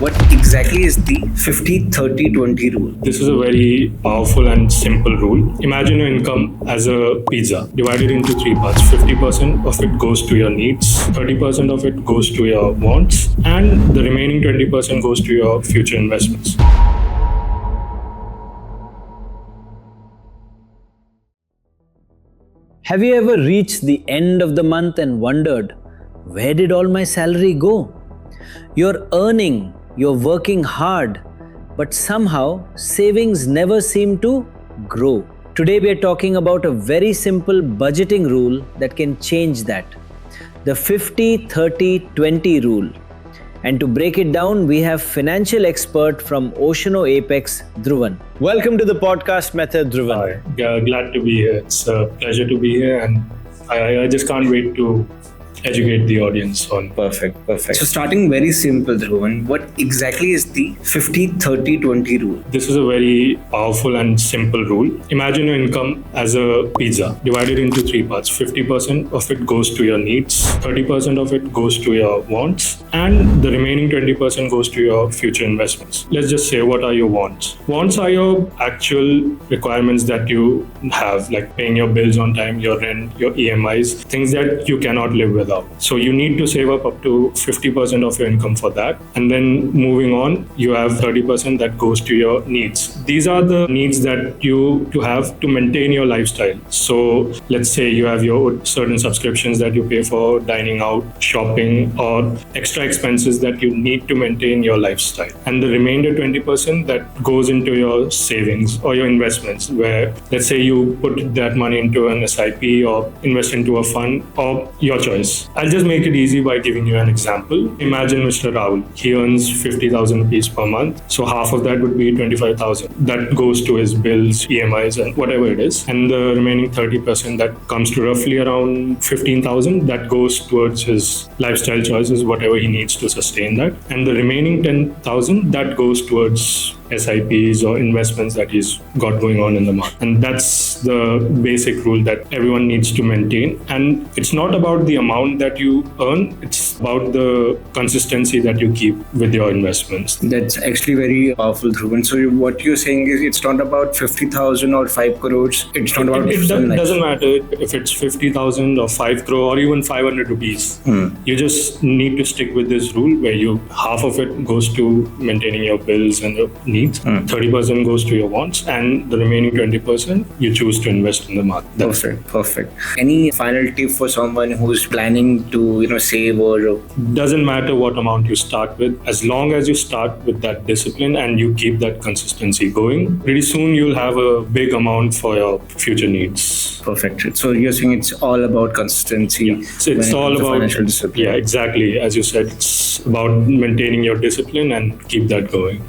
What exactly is the 50-30-20 rule? This is a very powerful and simple rule. Imagine your income as a pizza divided into three parts. 50% of it goes to your needs, 30% of it goes to your wants, and the remaining 20% goes to your future investments. Have you ever reached the end of the month and wondered, where did all my salary go? You're earning, you're working hard, but somehow savings never seem to grow. Today we are talking about a very simple budgeting rule that can change that. The 50-30-20 rule. And to break it down, we have financial expert from Oceano Apex, Dhruvan. Welcome to the podcast method, Dhruvan. Hi, glad to be here. It's a pleasure to be here, and I just can't wait to educate the audience on. Perfect. So starting very simple, Dhruvan, what exactly is the 50-30-20 rule? This is a very powerful and simple rule. Imagine your income as a pizza divided into three parts. 50% of it goes to your needs, 30% of it goes to your wants, and the remaining 20% goes to your future investments. Let's just say, what are your wants? Wants are your actual requirements that you have, like paying your bills on time, your rent, your EMIs, things that you cannot live without. So you need to save up to 50% of your income for that. And then moving on, you have 30% that goes to your needs. These are the needs that you have to maintain your lifestyle. So let's say you have your certain subscriptions that you pay for, dining out, shopping, or extra expenses that you need to maintain your lifestyle. And the remainder 20% that goes into your savings or your investments, where let's say you put that money into an SIP or invest into a fund, or your choice. I'll just make it easy by giving you an example. Imagine Mr. Rahul. He earns 50,000 rupees per month. So half of that would be 25,000. That goes to his bills, EMIs, and whatever it is. And the remaining 30% that comes to roughly around 15,000, that goes towards his lifestyle choices, whatever he needs to sustain that. And the remaining 10,000, that goes towards SIPs or investments that he's got going on in the market. And that's the basic rule that everyone needs to maintain. And it's not about the amount that you earn, it's about the consistency that you keep with your investments. That's actually very powerful, Dhruvan. So what you're saying is it's not about 50,000 or 5 crores. It's not about... It doesn't matter if it's 50,000 or 5 crore or even 500 rupees. You just need to stick with this rule where half of it goes to maintaining your bills and your needs. 30% goes to your wants, and the remaining 20% you choose to invest in the market. Perfect. Any final tip for someone who's planning to save or... Doesn't matter what amount you start with, as long as you start with that discipline and you keep that consistency going, pretty soon you'll have a big amount for your future needs. Perfect. So you're saying it's all about consistency. Yeah. So it's all about financial discipline. Yeah, exactly. As you said, it's about maintaining your discipline and keep that going.